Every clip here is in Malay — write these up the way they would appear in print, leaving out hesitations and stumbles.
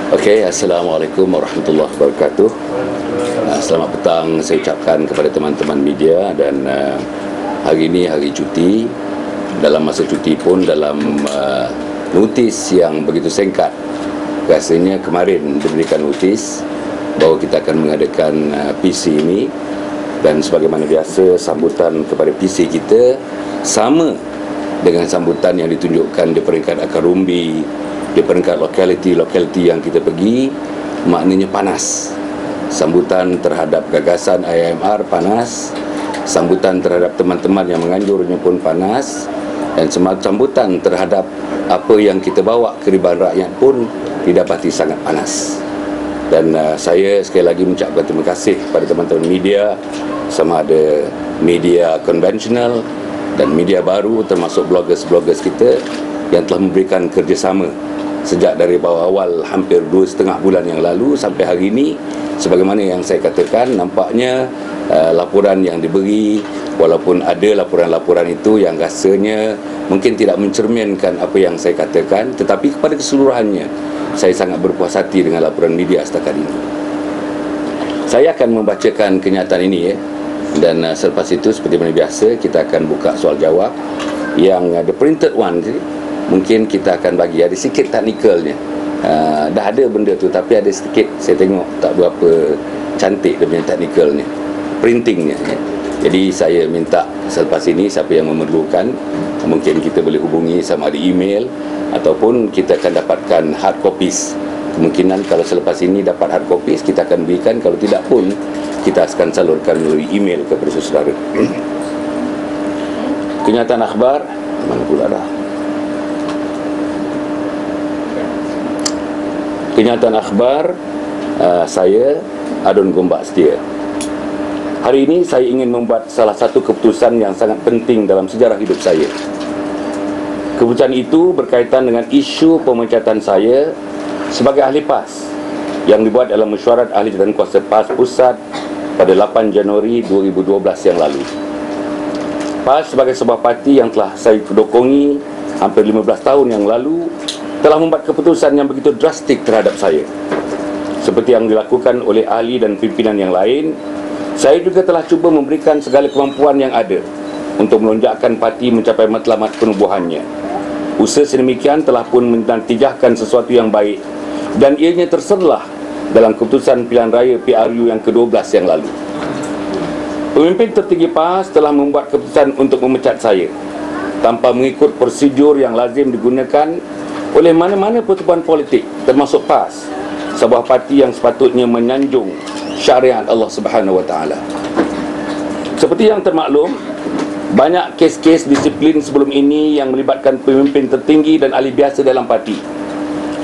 Okey, Assalamualaikum warahmatullahi wabarakatuh. Selamat petang saya ucapkan kepada teman-teman media dan hari ini hari cuti. Dalam masa cuti pun dalam notis yang begitu singkat, rasanya kemarin diberikan notis bahawa kita akan mengadakan PC ini, dan sebagaimana biasa sambutan kepada PC kita sama dengan sambutan yang ditunjukkan di peringkat akar umbi, di peringkat lokaliti yang kita pergi, maknanya panas. Sambutan terhadap gagasan IMR panas, sambutan terhadap teman-teman yang menganjurnya pun panas, dan sambutan terhadap apa yang kita bawa ke ribuan rakyat pun didapati sangat panas. Dan saya sekali lagi mengucapkan terima kasih kepada teman-teman media, sama ada media konvensional dan media baru, termasuk bloggers-bloggers kita yang telah memberikan kerjasama sejak dari awal hampir 2,5 bulan yang lalu sampai hari ini. Sebagaimana yang saya katakan, nampaknya laporan yang diberi, walaupun ada laporan-laporan itu yang rasanya mungkin tidak mencerminkan apa yang saya katakan, tetapi kepada keseluruhannya saya sangat berpuas hati dengan laporan media setakat ini. Saya akan membacakan kenyataan ini dan selepas itu seperti mana biasa kita akan buka soal jawab. Yang the printed one mungkin kita akan bagi ada sikit teknikalnya. Dah ada benda tu tapi ada sedikit saya tengok tak berapa cantik dia punya teknikalnya, printingnya. Jadi saya minta selepas ini siapa yang memerlukan, mungkin kita boleh hubungi sama ada email ataupun kita akan dapatkan hard copies. Kemungkinan kalau selepas ini dapat hard copies kita akan berikan, kalau tidak pun kita akan salurkan melalui email kepada saudara. Kenyataan akhbar mana pula dah. Kenyataan akhbar, saya Adun Gombak Setia. Hari ini saya ingin membuat salah satu keputusan yang sangat penting dalam sejarah hidup saya. Keputusan itu berkaitan dengan isu pemecatan saya sebagai ahli PAS yang dibuat dalam mesyuarat ahli dan kuasa PAS Pusat pada 8 Januari 2012 yang lalu. PAS sebagai sebuah parti yang telah saya dokongi hampir 15 tahun yang lalu telah membuat keputusan yang begitu drastik terhadap saya. Seperti yang dilakukan oleh ahli dan pimpinan yang lain, saya juga telah cuba memberikan segala kemampuan yang ada untuk melonjakkan parti mencapai matlamat penubuhannya. Usaha sedemikian telah pun menantijahkan sesuatu yang baik, dan ianya terserlah dalam keputusan pilihan raya PRU yang ke-12 yang lalu. Pemimpin tertinggi PAS telah membuat keputusan untuk memecat saya tanpa mengikut prosedur yang lazim digunakan oleh mana-mana pertubuhan politik, termasuk PAS, sebuah parti yang sepatutnya menyanjung syariat Allah Subhanahu Wa Taala. Seperti yang termaklum, banyak kes-kes disiplin sebelum ini yang melibatkan pemimpin tertinggi dan ahli biasa dalam parti.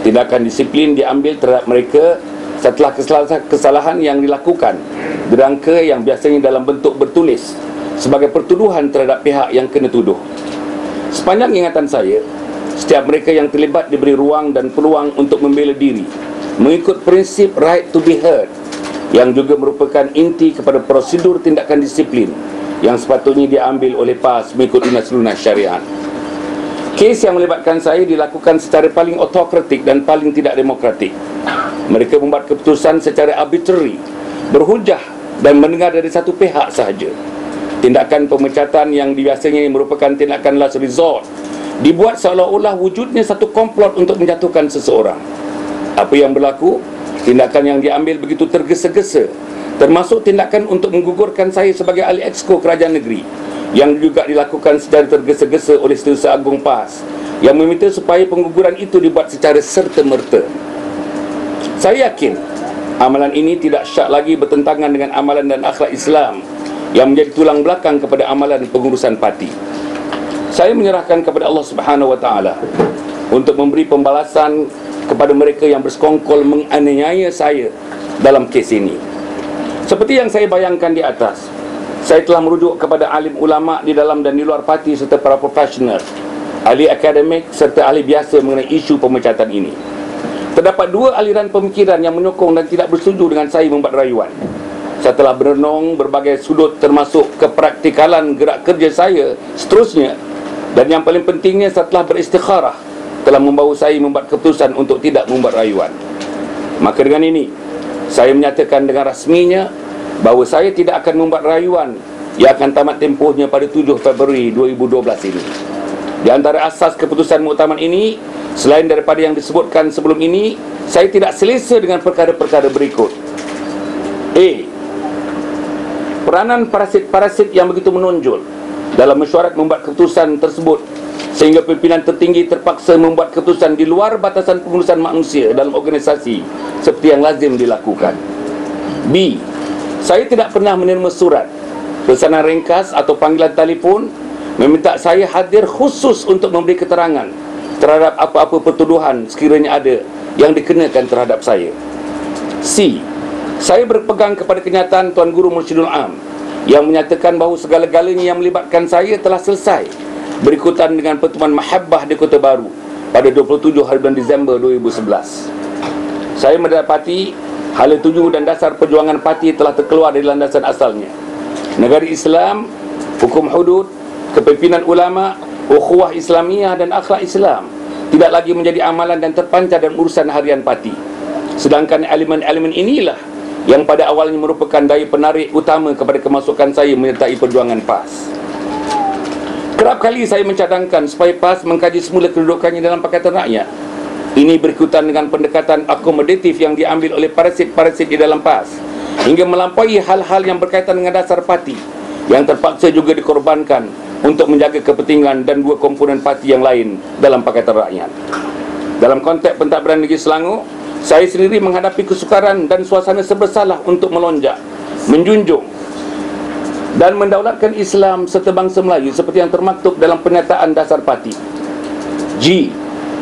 Tindakan disiplin diambil terhadap mereka setelah kesalahan yang dilakukan dirangka yang biasanya dalam bentuk bertulis sebagai pertuduhan terhadap pihak yang kena tuduh. Sepanjang ingatan saya, setiap mereka yang terlibat diberi ruang dan peluang untuk membela diri mengikut prinsip right to be heard, yang juga merupakan inti kepada prosedur tindakan disiplin yang sepatutnya diambil oleh PAS mengikut lunas syariat. Kes yang melibatkan saya dilakukan secara paling otokratik dan paling tidak demokratik. Mereka membuat keputusan secara arbitrary, berhujah dan mendengar dari satu pihak sahaja. Tindakan pemecatan yang biasanya merupakan tindakan last resort dibuat seolah-olah wujudnya satu komplot untuk menjatuhkan seseorang. Apa yang berlaku? Tindakan yang diambil begitu tergesa-gesa, termasuk tindakan untuk menggugurkan saya sebagai ahli exco kerajaan negeri, yang juga dilakukan secara tergesa-gesa oleh Setiausaha Agung PAS yang meminta supaya pengguguran itu dibuat secara serta-merta. Saya yakin amalan ini tidak syak lagi bertentangan dengan amalan dan akhlak Islam yang menjadi tulang belakang kepada amalan pengurusan parti. Saya menyerahkan kepada Allah Subhanahu Wa Taala untuk memberi pembalasan kepada mereka yang bersekongkol menganiaya saya dalam kes ini. Seperti yang saya bayangkan di atas, saya telah merujuk kepada alim ulama di dalam dan di luar parti serta para profesional, ahli akademik serta ahli biasa mengenai isu pemecatan ini. Terdapat dua aliran pemikiran yang menyokong dan tidak bersetuju dengan saya membuat rayuan. Setelah berenung berbagai sudut termasuk kepraktikalan gerak kerja saya seterusnya, dan yang paling pentingnya setelah beristikharah, telah membawa saya membuat keputusan untuk tidak membuat rayuan. Maka dengan ini, saya menyatakan dengan rasminya bahawa saya tidak akan membuat rayuan yang akan tamat tempohnya pada 7 Februari 2012 ini. Di antara asas keputusan muktamar ini, selain daripada yang disebutkan sebelum ini, saya tidak selesa dengan perkara-perkara berikut. A. Peranan parasit-parasit yang begitu menonjol dalam mesyuarat membuat keputusan tersebut, sehingga pimpinan tertinggi terpaksa membuat keputusan di luar batasan pengurusan manusia dalam organisasi seperti yang lazim dilakukan. B. Saya tidak pernah menerima surat, pesanan ringkas atau panggilan telefon meminta saya hadir khusus untuk memberi keterangan terhadap apa-apa pertuduhan sekiranya ada yang dikenakan terhadap saya. C. Saya berpegang kepada kenyataan Tuan Guru Mursyidul Am yang menyatakan bahawa segala-galanya yang melibatkan saya telah selesai berikutan dengan pertemuan Mahabbah di Kota Baru pada 27 hari bulan Disember 2011. Saya mendapati hala tuju dan dasar perjuangan parti telah terkeluar dari landasan asalnya. Negara Islam, hukum hudud, kepimpinan ulama, ukhuwah Islamiyah dan akhlak Islam tidak lagi menjadi amalan dan terpancar dalam urusan harian parti. Sedangkan elemen-elemen inilah yang pada awalnya merupakan daya penarik utama kepada kemasukan saya menyertai perjuangan PAS. Kerap kali saya mencadangkan supaya PAS mengkaji semula kedudukannya dalam Pakatan Rakyat. Ini berikutan dengan pendekatan akomodatif yang diambil oleh parasit-parasit di dalam PAS, hingga melampaui hal-hal yang berkaitan dengan dasar parti, yang terpaksa juga dikorbankan untuk menjaga kepentingan dan dua komponen parti yang lain dalam Pakatan Rakyat. Dalam konteks pentadbiran negeri Selangor, saya sendiri menghadapi kesukaran dan suasana serba untuk melonjak, menjunjung dan mendaulatkan Islam serta bangsa Melayu seperti yang termaktub dalam pernyataan dasar parti. G.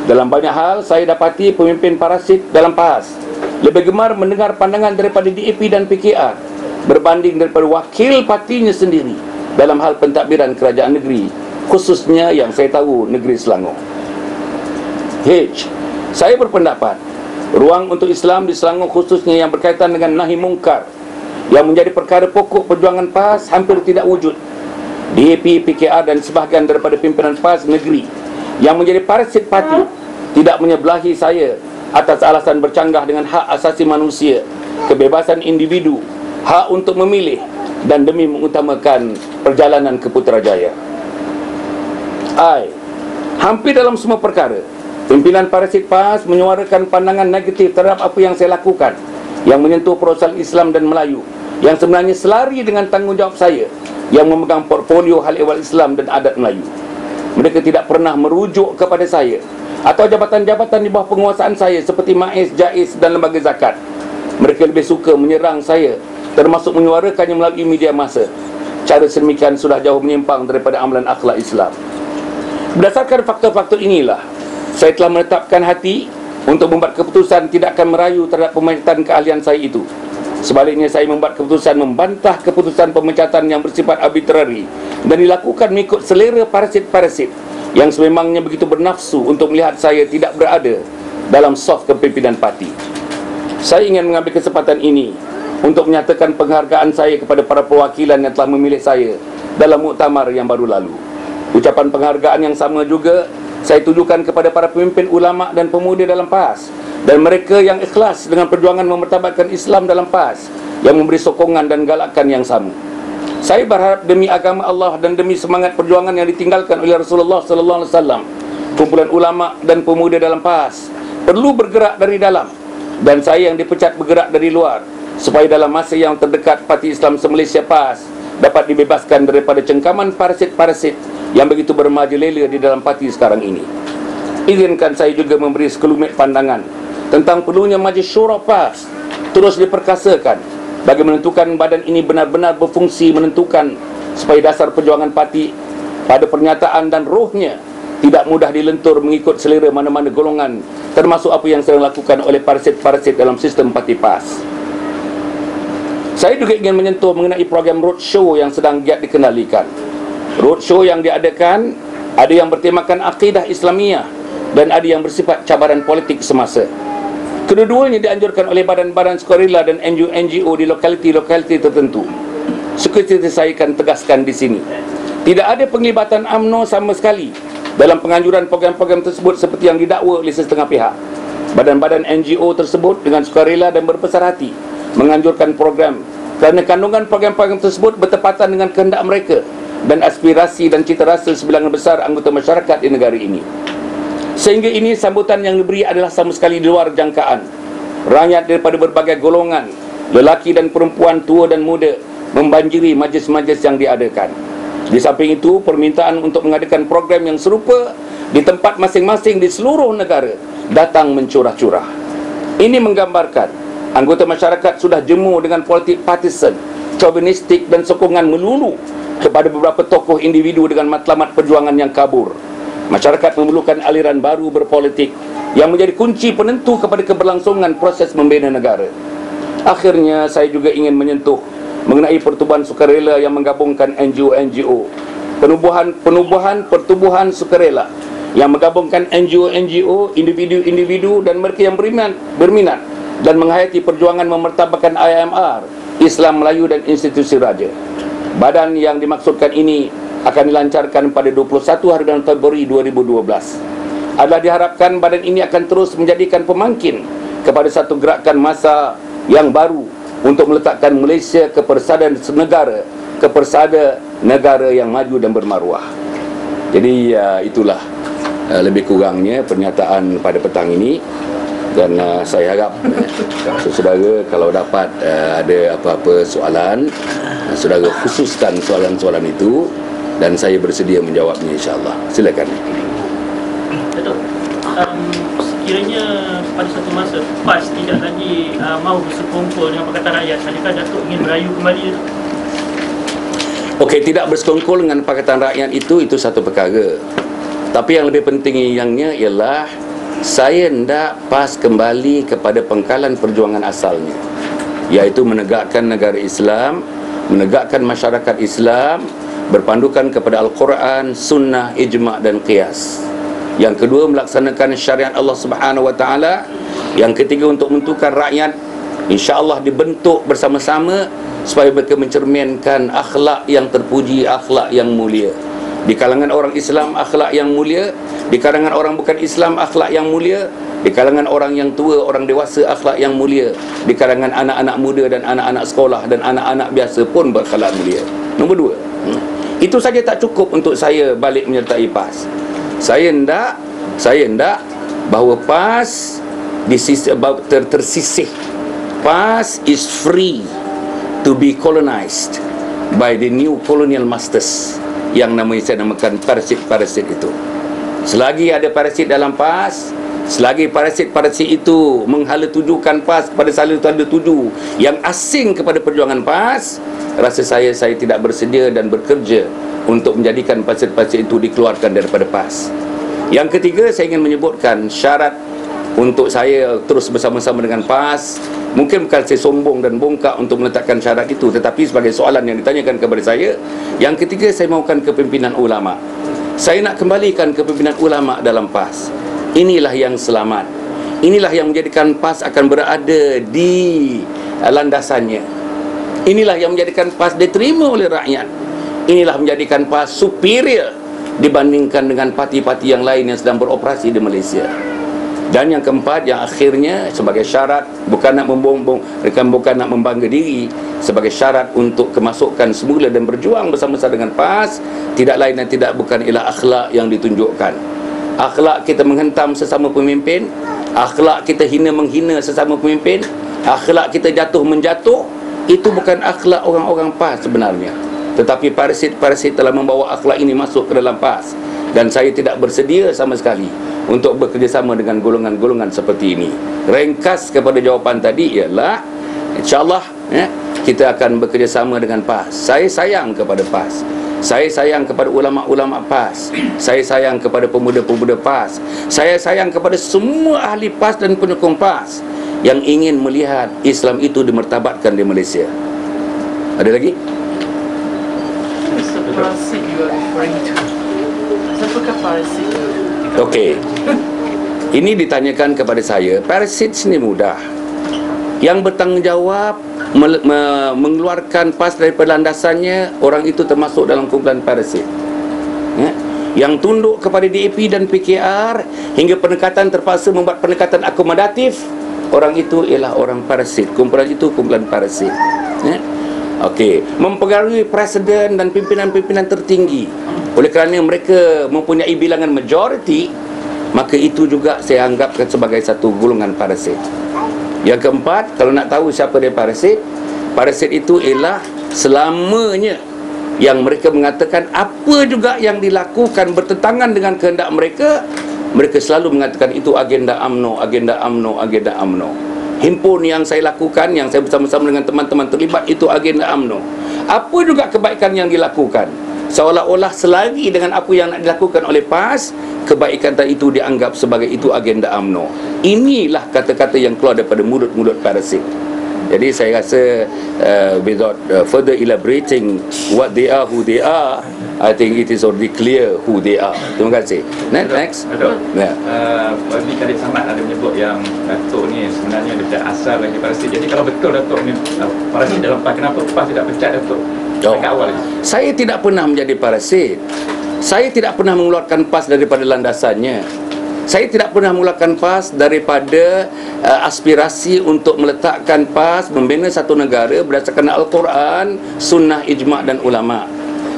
Dalam banyak hal, saya dapati pemimpin parasit dalam PAS lebih gemar mendengar pandangan daripada DAP dan PKR berbanding daripada wakil partinya sendiri dalam hal pentadbiran kerajaan negeri, khususnya yang saya tahu, negeri Selangor. H. Saya berpendapat ruang untuk Islam di Selangor, khususnya yang berkaitan dengan nahi mungkar, yang menjadi perkara pokok perjuangan PAS, hampir tidak wujud. DAP, PKR dan sebahagian daripada pimpinan PAS negeri yang menjadi parasit parti tidak menyebelahi saya atas alasan bercanggah dengan hak asasi manusia, kebebasan individu, hak untuk memilih, dan demi mengutamakan perjalanan ke Putrajaya. I. Hampir dalam semua perkara, pimpinan parasit PAS menyuarakan pandangan negatif terhadap apa yang saya lakukan yang menyentuh persoalan Islam dan Melayu, yang sebenarnya selari dengan tanggungjawab saya yang memegang portfolio hal ehwal Islam dan adat Melayu. Mereka tidak pernah merujuk kepada saya atau jabatan-jabatan di bawah penguasaan saya seperti MAIS, JAIS dan lembaga zakat. Mereka lebih suka menyerang saya, termasuk menyuarakannya melalui media massa. Cara sedemikian sudah jauh menyimpang daripada amalan akhlak Islam. Berdasarkan faktor-faktor inilah, saya telah menetapkan hati untuk membuat keputusan tidak akan merayu terhadap pemecatan keahlian saya itu. Sebaliknya, saya membuat keputusan membantah keputusan pemecatan yang bersifat arbitrari dan dilakukan mengikut selera parasit-parasit yang sememangnya begitu bernafsu untuk melihat saya tidak berada dalam saf kepimpinan parti. Saya ingin mengambil kesempatan ini untuk menyatakan penghargaan saya kepada para perwakilan yang telah memilih saya dalam muktamar yang baru lalu. Ucapan penghargaan yang sama juga saya tujukan kepada para pemimpin ulama dan pemuda dalam PAS dan mereka yang ikhlas dengan perjuangan memertabatkan Islam dalam PAS, yang memberi sokongan dan galakan yang sama. Saya berharap demi agama Allah dan demi semangat perjuangan yang ditinggalkan oleh Rasulullah sallallahu alaihi wasallam, kumpulan ulama dan pemuda dalam PAS perlu bergerak dari dalam, dan saya yang dipecat bergerak dari luar, supaya dalam masa yang terdekat Parti Islam se-Malaysia PAS dapat dibebaskan daripada cengkaman parasit-parasit yang begitu bermerajalela di dalam parti sekarang ini. Izinkan saya juga memberi sekelumit pandangan tentang perlunya Majlis Syura PAS terus diperkasakan bagi menentukan badan ini benar-benar berfungsi menentukan, supaya dasar perjuangan parti pada pernyataan dan rohnya tidak mudah dilentur mengikut selera mana-mana golongan, termasuk apa yang sedang dilakukan oleh parasit-parasit dalam sistem parti PAS. Saya juga ingin menyentuh mengenai program roadshow yang sedang giat dikendalikan. Roadshow yang diadakan ada yang bertemakan akidah Islamiyah dan ada yang bersifat cabaran politik semasa. Kedua-duanya dianjurkan oleh badan-badan sukarela dan NGO di lokaliti-lokaliti tertentu. Seperti saya akan tegaskan di sini, tidak ada penglibatan UMNO sama sekali dalam penganjuran program-program tersebut seperti yang didakwa oleh setengah pihak. Badan-badan NGO tersebut dengan sukarela dan berbesar hati menganjurkan program kerana kandungan program-program tersebut bertepatan dengan kehendak mereka dan aspirasi dan cita rasa sebilangan besar anggota masyarakat di negara ini. Sehingga ini sambutan yang diberi adalah sama sekali di luar jangkaan. Rakyat daripada berbagai golongan, lelaki dan perempuan, tua dan muda, membanjiri majlis-majlis yang diadakan. Di samping itu, permintaan untuk mengadakan program yang serupa di tempat masing-masing di seluruh negara datang mencurah-curah. Ini menggambarkan anggota masyarakat sudah jemu dengan politik partisan, chauvinistik dan sokongan melulu kepada beberapa tokoh individu dengan matlamat perjuangan yang kabur. Masyarakat memerlukan aliran baru berpolitik yang menjadi kunci penentu kepada keberlangsungan proses membina negara. Akhirnya, saya juga ingin menyentuh mengenai pertubuhan sukarela yang menggabungkan NGO-NGO, pertubuhan sukarela yang menggabungkan NGO-NGO, individu-individu dan mereka yang berminat dan menghayati perjuangan memertabakan IMR, Islam Melayu dan institusi raja. Badan yang dimaksudkan ini akan dilancarkan pada 21 hari bulan Februari 2012. Adalah diharapkan badan ini akan terus menjadikan pemangkin kepada satu gerakan massa yang baru untuk meletakkan Malaysia ke persada negara yang maju dan bermaruah. Jadi itulah lebih kurangnya pernyataan pada petang ini. Dan saya harap saudara kalau dapat ada apa-apa soalan, saudara khususkan soalan-soalan itu dan saya bersedia menjawabnya, insya-Allah. Silakan. Datuk, sekiranya pada satu masa PAS tidak lagi mahu bersekongkol dengan Pakatan Rakyat, adakah Datuk ingin merayu kembali? Okey, tidak bersekongkol dengan Pakatan Rakyat itu satu perkara. Tapi yang lebih penting ialah saya hendak PAS kembali kepada pengkalan perjuangan asalnya, iaitu menegakkan negara Islam, menegakkan masyarakat Islam berpandukan kepada Al-Quran, Sunnah, Ijma' dan Qiyas. Yang kedua, melaksanakan syariat Allah Subhanahu Wa Taala. Yang ketiga, untuk menentukan rakyat insya-Allah dibentuk bersama-sama supaya mereka mencerminkan akhlak yang terpuji, akhlak yang mulia. Di kalangan orang Islam, akhlak yang mulia. Di kalangan orang bukan Islam, akhlak yang mulia. Di kalangan orang yang tua, orang dewasa, akhlak yang mulia. Di kalangan anak-anak muda dan anak-anak sekolah dan anak-anak biasa pun berakhlak mulia. Nombor dua, itu saja tak cukup untuk saya balik menyertai PAS. Saya hendak bahawa PAS tersisih. PAS is free to be colonized by the new colonial masters yang saya namakan parasit-parasit itu. Selagi ada parasit dalam PAS, selagi parasit-parasit itu menghala tujukan PAS kepada salah tanda tuju yang asing kepada perjuangan PAS, rasa saya tidak bersedia dan bekerja untuk menjadikan parasit-parasit itu dikeluarkan daripada PAS. Yang ketiga, saya ingin menyebutkan syarat untuk saya terus bersama-sama dengan PAS. Mungkin bukan saya sombong dan bongkak untuk meletakkan syarat itu, tetapi sebagai soalan yang ditanyakan kepada saya. Yang ketiga, saya mahukan kepimpinan ulama. Saya nak kembalikan kepimpinan ulama dalam PAS. Inilah yang selamat. Inilah yang menjadikan PAS akan berada di landasannya. Inilah yang menjadikan PAS diterima oleh rakyat. Inilah menjadikan PAS superior dibandingkan dengan parti-parti yang lain yang sedang beroperasi di Malaysia. Dan yang keempat, yang akhirnya sebagai syarat, bukan nak membangga diri, sebagai syarat untuk kemasukan semula dan berjuang bersama-sama dengan PAS, tidak lain dan tidak bukan ialah akhlak yang ditunjukkan. Akhlak kita menghentam sesama pemimpin, akhlak kita hina-menghina sesama pemimpin, akhlak kita jatuh-menjatuh, itu bukan akhlak orang-orang PAS sebenarnya. Tetapi parasit-parasit telah membawa akhlak ini masuk ke dalam PAS. Dan saya tidak bersedia sama sekali untuk bekerjasama dengan golongan-golongan seperti ini. Ringkas kepada jawapan tadi ialah insya-Allah kita akan bekerjasama dengan PAS. Saya sayang kepada PAS. Saya sayang kepada ulama-ulama PAS. Saya sayang kepada pemuda-pemuda PAS. Saya sayang kepada semua ahli PAS dan penyokong PAS yang ingin melihat Islam itu dimertabatkan di Malaysia. Ada lagi? Parasit you are referring to. Siapakah parasit? Okey. Ini ditanyakan kepada saya. Parasit sini mudah. Yang bertanggungjawab mengeluarkan PAS daripada landasannya, orang itu termasuk dalam kumpulan parasit. yang tunduk kepada DAP dan PKR hingga pendekatan terpaksa membuat pendekatan akomodatif, orang itu ialah orang parasit. Kumpulan itu kumpulan parasit. Okey, mempengaruhi presiden dan pimpinan-pimpinan tertinggi. Oleh kerana mereka mempunyai bilangan majoriti, maka itu juga saya anggapkan sebagai satu golongan parasit. Yang keempat, kalau nak tahu siapa dia parasit, parasit itu ialah selamanya yang mereka mengatakan apa juga yang dilakukan bertentangan dengan kehendak mereka, mereka selalu mengatakan itu agenda UMNO, agenda UMNO, agenda UMNO. Himpun yang saya lakukan, yang saya bersama-sama dengan teman-teman terlibat, itu agenda UMNO. Apa juga kebaikan yang dilakukan, seolah-olah selari dengan apa yang nak dilakukan oleh PAS, kebaikan itu dianggap sebagai itu agenda UMNO. Inilah kata-kata yang keluar daripada mulut-mulut parasit. Jadi saya rasa without further elaborating what they are, who they are, I think it is already clear who they are. Terima kasih. Next. Datuk, Ya. Fadli Kadir Samad ada menyebut yang Datuk ni sebenarnya daripada asal lagi parasit. Jadi kalau betul Datuk ni parasit dalam PAS, kenapa PAS tidak pecat Datuk dekat awal lagi? Saya tidak pernah menjadi parasit. Saya tidak pernah mengeluarkan PAS daripada landasannya. Saya tidak pernah mengeluarkan PAS daripada aspirasi untuk meletakkan PAS membina satu negara berdasarkan Al-Quran, Sunnah, Ijma' dan Ulama'.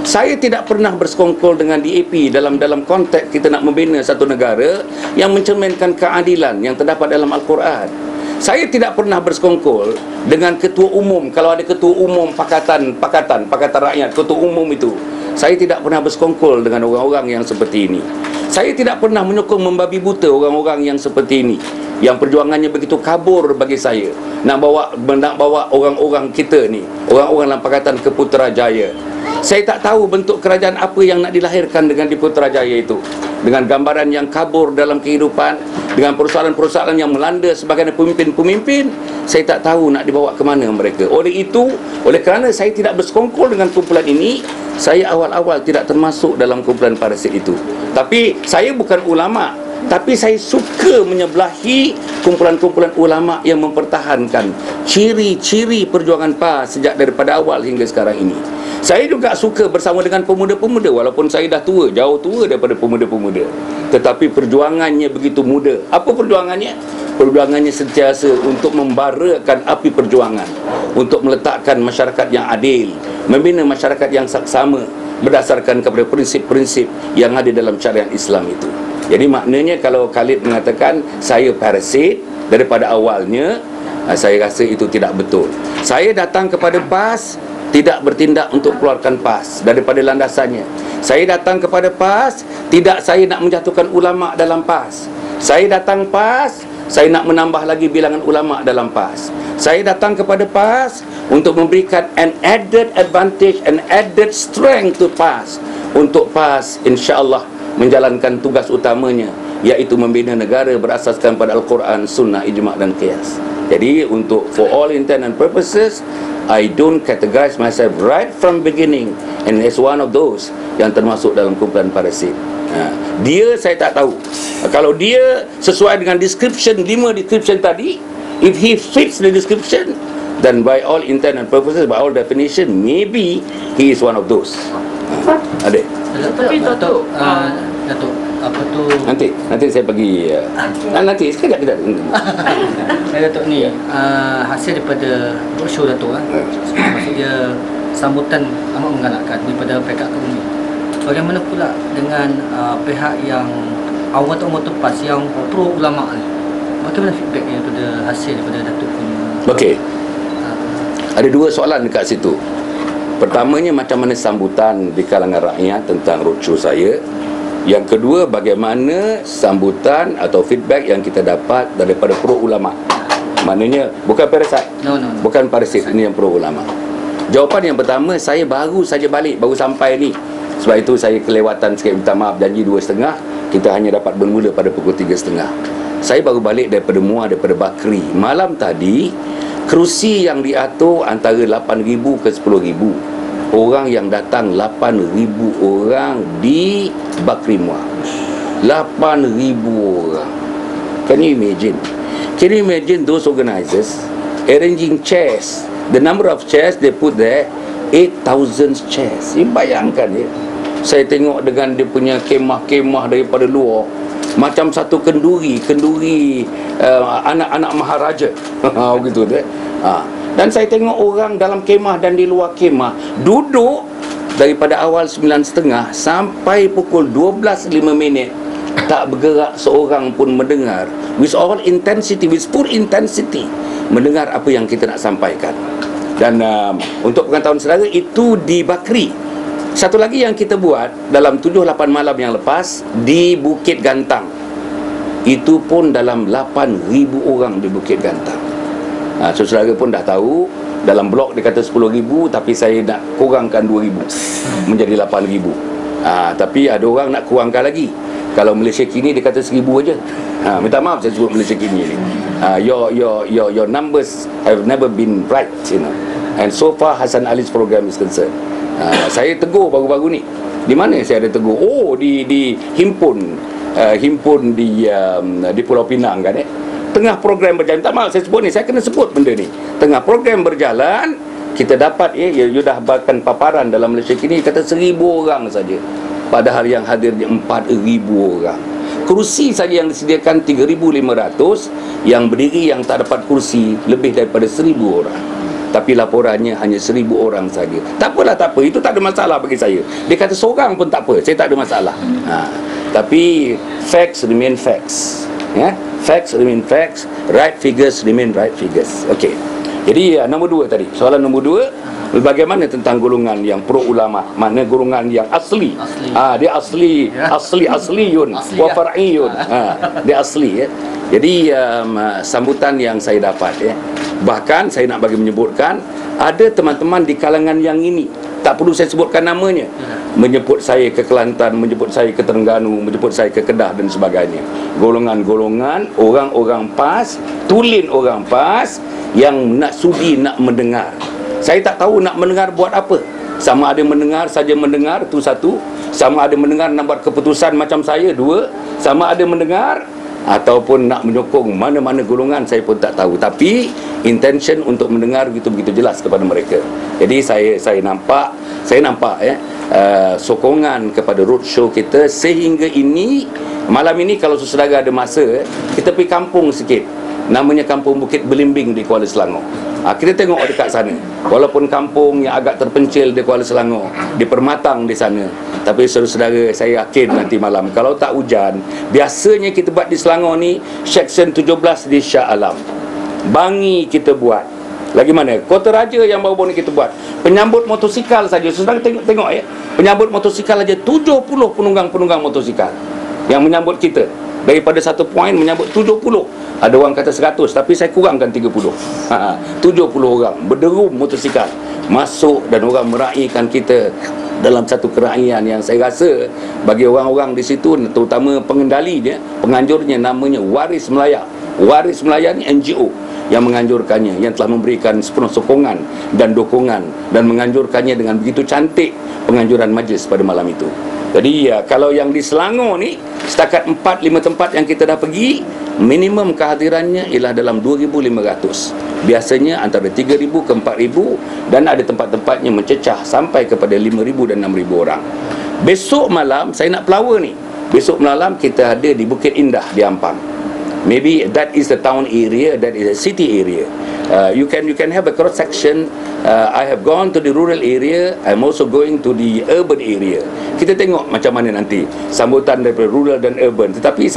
Saya tidak pernah bersekongkol dengan DAP dalam konteks kita nak membina satu negara yang mencerminkan keadilan yang terdapat dalam Al-Quran. Saya tidak pernah bersekongkol dengan ketua umum. Kalau ada ketua umum pakatan rakyat, ketua umum itu, saya tidak pernah bersekongkol dengan orang-orang yang seperti ini. Saya tidak pernah menyokong membabi buta orang-orang yang seperti ini, yang perjuangannya begitu kabur bagi saya. Nak bawa orang-orang kita ni, orang-orang dalam Pakatan ke Putrajaya. Saya tak tahu bentuk kerajaan apa yang nak dilahirkan dengan di Putrajaya itu, dengan gambaran yang kabur dalam kehidupan, dengan persoalan-persoalan yang melanda sebagai pemimpin-pemimpin. Saya tak tahu nak dibawa ke mana mereka. Oleh kerana saya tidak bersekongkol dengan kumpulan ini, saya awal-awal tidak termasuk dalam kumpulan parasit itu. Tapi saya bukan ulama', tapi saya suka menyebelahi kumpulan-kumpulan ulama' yang mempertahankan ciri-ciri perjuangan PAS sejak daripada awal hingga sekarang ini. Saya juga suka bersama dengan pemuda-pemuda, walaupun saya dah tua, jauh tua daripada pemuda-pemuda, tetapi perjuangannya begitu muda. Apa perjuangannya? Perjuangannya sentiasa untuk membarakan api perjuangan, untuk meletakkan masyarakat yang adil, membina masyarakat yang saksama berdasarkan kepada prinsip-prinsip yang ada dalam syariat Islam itu. Jadi maknanya kalau Khalid mengatakan saya parasit daripada awalnya, saya rasa itu tidak betul. Saya datang kepada PAS tidak bertindak untuk keluarkan PAS daripada landasannya. Saya datang kepada PAS tidak saya nak menjatuhkan ulama' dalam PAS. Saya datang PAS, saya nak menambah lagi bilangan ulama' dalam PAS. Saya datang kepada PAS untuk memberikan an added advantage, an added strength to PAS, untuk PAS insya-Allah menjalankan tugas utamanya, iaitu membina negara berasaskan pada Al-Quran, Sunnah, Ijma' dan Qiyas. Jadi for all intent and purposes, I don't categorize myself right from beginning and as one of those yang termasuk dalam kumpulan parasit. Dia saya tak tahu. Kalau dia sesuai dengan description, 5 description tadi, if he fits the description, then by all intent and purposes, by all definition, maybe he is one of those. Adik. Tapi Datuk, apa tu? Nanti saya bagi nanti sekejap. Datuk ni hasil daripada roadshow Datuk maksud dia sambutan amat menggalakkan daripada pihak ekonomi. Bagaimana pula dengan pihak yang anggota PAS yang pro ulama' ni? Bagaimana feedback daripada hasil daripada Datuk punya? Okey. Ada 2 soalan dekat situ. Pertamanya, macam mana sambutan di kalangan rakyat tentang roadshow saya. Yang kedua, bagaimana sambutan atau feedback yang kita dapat daripada pro ulama'. Maknanya bukan parasit. No. Bukan parasit, ini yang pro ulama'. Jawapan yang pertama, saya baru saja balik, baru sampai ni. Sebab itu saya kelewatan sikit, minta maaf, janji 2.30. Kita hanya dapat bermula pada pukul 3.30. Saya baru balik daripada Muar, daripada Bakri. Malam tadi, kerusi yang diatur antara 8,000 ke 10,000. Orang yang datang 8,000 orang di Bakri Muar. 8,000 orang. Can you imagine? Can you imagine those organisers arranging chairs? The number of chairs they put there, 8,000 chairs. You bayangkan ya. Saya tengok dengan dia punya kemah-kemah daripada luar, macam satu kenduri anak-anak maharaja. Begitu tu. Dan saya tengok orang dalam kemah dan di luar kemah duduk daripada awal 9.30 sampai pukul 12.05 tak bergerak seorang pun mendengar, with all intensity, with full intensity, mendengar apa yang kita nak sampaikan. Dan untuk pengetahuan saudara, itu di Bakri. Satu lagi yang kita buat dalam 7-8 malam yang lepas di Bukit Gantang, itu pun dalam 8,000 orang di Bukit Gantang. So saudara pun dah tahu, dalam blog dia kata 10,000, tapi saya nak kurangkan 2,000 menjadi 8,000. Tapi ada orang nak kurangkan lagi. Kalau Malaysia Kini dia kata 1,000 aja. Minta maaf saya sebut Malaysia Kini ni. Your numbers have never been right, you know. And so far Hasan Ali's program is concerned. Saya tegur baru-baru ni. Di mana saya ada tegur? Oh, di himpun di Pulau Pinang kan Tengah program berjalan. Tak maaf saya sebut ni, saya kena sebut benda ni. Tengah program berjalan, kita dapat you dah bahkan paparan dalam Malaysia Kini kata 1,000 orang saja. Padahal yang hadirnya 4,000 orang. Kerusi saja yang disediakan 3,500, yang berdiri yang tak dapat kursi lebih daripada 1,000 orang. Tapi laporannya hanya 1,000 orang saja. Tak apalah, tak apa. Itu tak ada masalah bagi saya. Dia kata seorang pun tak apa. Saya tak ada masalah. Tapi facts remain facts. Facts remain facts. Right figures remain right figures. Okey. Jadi nombor 2 tadi. Soalan nombor 2, bagaimana tentang golongan yang pro ulama? Mana golongan yang asli? Dia asli, asliyun wa far'iyun. Dia asli Jadi sambutan yang saya dapat bahkan saya nak bagi menyebutkan, ada teman-teman di kalangan yang ini, tak perlu saya sebutkan namanya, menyebut saya ke Kelantan, menyebut saya ke Terengganu, menyebut saya ke Kedah dan sebagainya. Golongan-golongan, orang-orang PAS, tulen orang PAS yang nak sudi nak mendengar. Saya tak tahu nak mendengar buat apa. Sama ada mendengar saja mendengar, itu satu. Sama ada mendengar nak buat keputusan macam saya, 2. Sama ada mendengar ataupun nak menyokong mana-mana golongan, saya pun tak tahu. Tapi intention untuk mendengar begitu-begitu jelas kepada mereka. Jadi saya nampak sokongan kepada roadshow kita sehingga ini. Malam ini kalau saudara ada masa, kita pergi kampung sikit. Namanya Kampung Bukit Belimbing di Kuala Selangor. Kita tengok dekat sana. Walaupun kampung yang agak terpencil di Kuala Selangor, di Permatang di sana, tapi saudara-saudara, saya yakin nanti malam kalau tak hujan, biasanya kita buat di Selangor ni Section 17 di Shah Alam, Bangi kita buat. Lagi mana? Kota Raja yang baru-baru ni kita buat. Penyambut motosikal saja, saudara tengok penyambut motosikal aja 70 penunggang-penunggang motosikal yang menyambut kita. Daripada 1 poin menyambut 70. Ada orang kata 100, tapi saya kurangkan 30. 70 orang berderum motosikal masuk dan orang meraihkan kita dalam satu keraian yang saya rasa bagi orang-orang di situ, terutama pengendali dia, penganjurnya, namanya Waris Melaya. Waris Melaya ni NGO yang menganjurkannya, yang telah memberikan sepenuh sokongan dan dukungan dan menganjurkannya dengan begitu cantik penganjuran majlis pada malam itu. Jadi kalau yang di Selangor ni, setakat 4-5 tempat yang kita dah pergi, minimum kehadirannya ialah dalam 2,500. Biasanya antara 3,000 ke 4,000, dan ada tempat-tempatnya mencecah sampai kepada 5,000 dan 6,000 orang. Besok malam saya nak pelawar ni. Besok malam kita ada di Bukit Indah di Ampang. Maybe that is the town area, that is a city area. You can have a cross section. I have gone to the rural area. I'm also going to the urban area. Kita tengok macam mana nanti sambutan daripada rural dan urban. Tetapi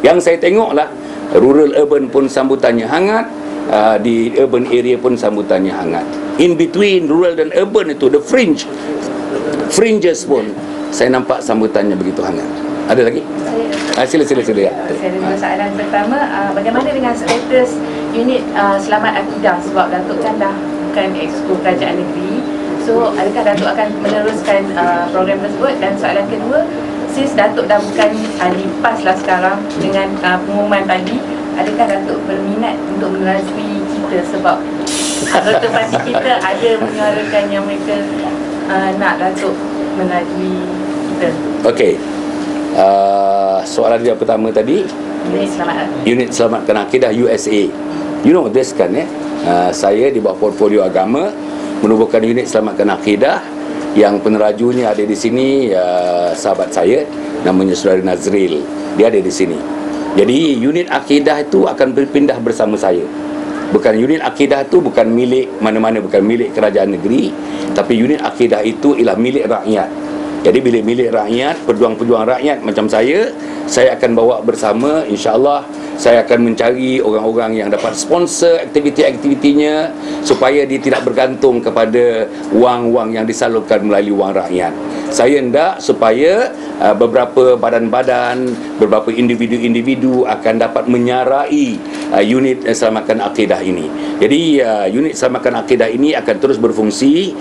yang saya tengoklah, rural urban pun sambutannya hangat, di urban area pun sambutannya hangat. In between rural dan urban itu, the fringes pun saya nampak sambutannya begitu hangat. Ada lagi? Sila ya. Saya ada soalan pertama, bagaimana dengan status unit selamat akidah, sebab Datuk kan dah bukan exco kerajaan negeri. So adakah Datuk akan meneruskan program tersebut? Dan soalan kedua, since Datuk dah bukan ahli PAS lah sekarang dengan pengumuman tadi, adakah Datuk berminat untuk menerajui kita, sebab anggota parti kita ada menyuarakan yang mereka nak Datuk menerajui kita. Okey. Soalan dia pertama tadi, unit selamatkan akidah USA. You know this kan saya di bawah portfolio agama menubuhkan unit selamatkan akidah Yang penerajunya ada di sini sahabat saya, namanya Saudara Nazril. Dia ada di sini. Jadi unit akidah itu akan berpindah bersama saya. Bukan unit akidah itu bukan milik mana-mana, bukan milik kerajaan negeri, tapi unit akidah itu ialah milik rakyat. Jadi bila milik rakyat, pejuang-pejuang rakyat macam saya akan bawa bersama, insya-Allah. Saya akan mencari orang-orang yang dapat sponsor aktiviti-aktivitinya supaya dia tidak bergantung kepada wang-wang yang disalurkan melalui wang rakyat. Saya hendak supaya beberapa badan-badan, beberapa individu-individu akan dapat menyarai unit selamatkan akidah ini. Jadi unit selamatkan akidah ini akan terus berfungsi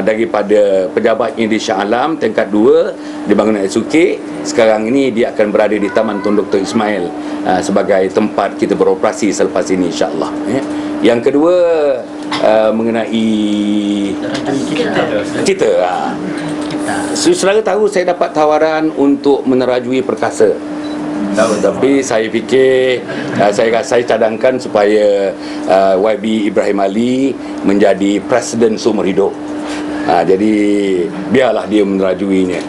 daripada pejabatnya di Shah Alam tingkat 2 di bangunan SUK. Sekarang ini dia akan berada di Taman Tun Dr. Ismail sebagai tempat kita beroperasi selepas ini, insya-Allah. Yang kedua mengenai kita. Saudara tahu saya dapat tawaran untuk menerajui perkasa. Tapi saya fikir saya cadangkan supaya YB Ibrahim Ali menjadi presiden seumur hidup. Jadi biarlah dia menerajuinya,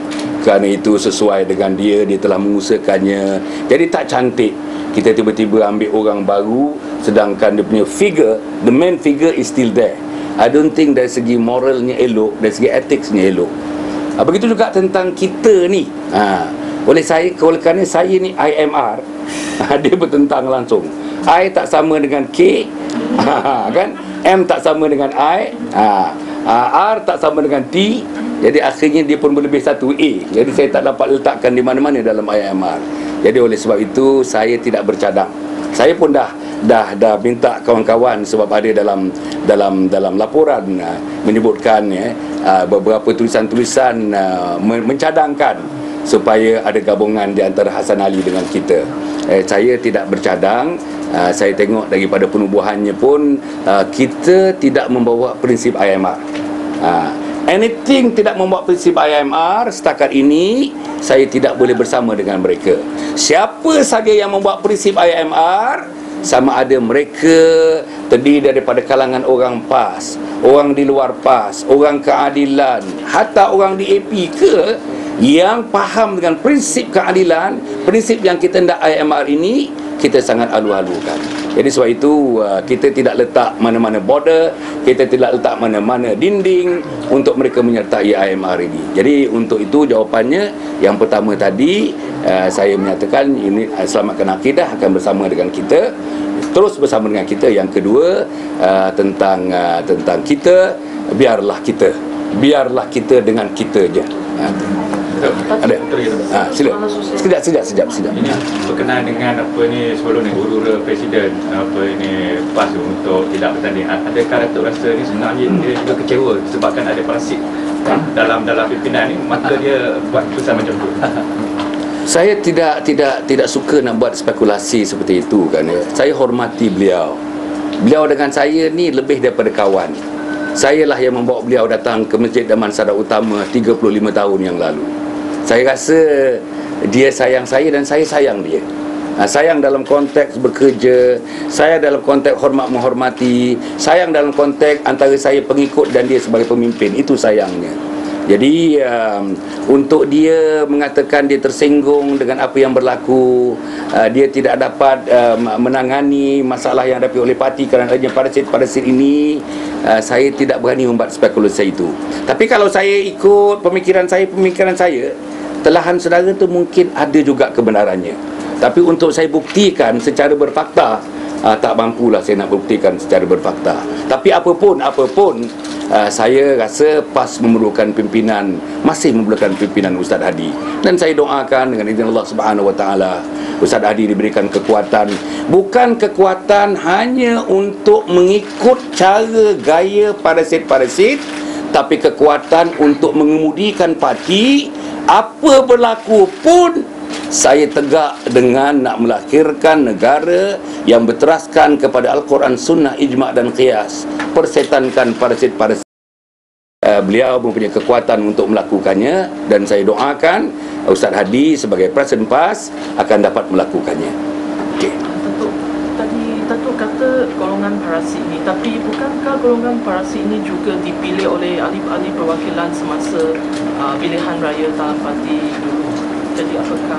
kerana itu sesuai dengan dia telah mengusahakannya. Jadi tak cantik kita tiba-tiba ambil orang baru sedangkan dia punya figure, the main figure is still there. I don't think dari segi moralnya elok, dari segi etiksnya elok. Begitu juga tentang kita ni. Oleh kerana saya ni IMR, dia bertentang langsung. I tak sama dengan K, kan? M tak sama dengan I, R tak sama dengan T. Jadi akhirnya dia pun berlebih satu A. Jadi saya tak dapat letakkan di mana-mana dalam IMR. Jadi oleh sebab itu saya tidak bercadang. Saya pun dah minta kawan-kawan, sebab ada dalam laporan menyebutkan beberapa tulisan-tulisan mencadangkan supaya ada gabungan di antara Hasan Ali dengan kita. Saya tidak bercadang. Saya tengok daripada penubuhannya pun kita tidak membawa prinsip IMR. Anything tidak membawa prinsip IMR setakat ini, saya tidak boleh bersama dengan mereka. Siapa saja yang membawa prinsip IMR, sama ada mereka terdiri daripada kalangan orang PAS, orang di luar PAS, orang keadilan, hatta orang di AP ke, yang faham dengan prinsip keadilan, prinsip yang kita hendak IMR ini, kita sangat alu-alukan. Jadi sebab itu kita tidak letak mana-mana border, kita tidak letak mana-mana dinding untuk mereka menyertai IMR ini. Jadi untuk itu jawapannya, yang pertama tadi saya menyatakan unit selamatkan akidah akan bersama dengan kita, terus bersama dengan kita. Yang kedua tentang kita, biarlah kita dengan kita je. Ada. Sila. Sekejap. Ini berkenaan dengan apa ni, sebelum ni urus Presiden PAS untuk tidak bertanding. Adakah Datuk rasa ni sebenarnya dia juga kecewa sebabkan ada parasit dalam pimpinan ni, maka dia buat keputusan macam tu? Saya tidak suka nak buat spekulasi seperti itu kan. Saya hormati beliau. Beliau dengan saya ni lebih daripada kawan. Sayalah yang membawa beliau datang ke Masjid Damansara Utama 35 tahun yang lalu. Saya rasa dia sayang saya dan saya sayang dia. Sayang dalam konteks bekerja, saya dalam konteks hormat menghormati, sayang dalam konteks antara saya pengikut dan dia sebagai pemimpin. Itu sayangnya. Jadi untuk dia mengatakan dia tersinggung dengan apa yang berlaku, dia tidak dapat menangani masalah yang dihadapi oleh parti kerana adanya parasit ini, saya tidak berani membuat spekulasi itu. Tapi kalau saya ikut pemikiran saya, telahan saudara itu mungkin ada juga kebenarannya. Tapi untuk saya buktikan secara berfakta, tak mampulah saya nak buktikan secara berfakta. Tapi apapun, saya rasa PAS memerlukan pimpinan, masih memerlukan pimpinan Ustaz Hadi. Dan saya doakan dengan izin Allah Subhanahu Wa Taala, Ustaz Hadi diberikan kekuatan, bukan kekuatan hanya untuk mengikut cara gaya parasit, tapi kekuatan untuk mengemudikan parti. Apa berlaku pun, saya tegak dengan nak melahirkan negara yang berteraskan kepada Al-Quran, Sunnah, Ijma' dan Qiyas. Persetankan parasit. Beliau mempunyai kekuatan untuk melakukannya, dan saya doakan Ustaz Hadi sebagai Presiden PAS akan dapat melakukannya. Okey. Datuk kata golongan parasit ni, Tetapi bukankah golongan Parsi ini juga dipilih oleh ahli-ahli perwakilan semasa pilihan raya dalam parti dulu? Jadi apakah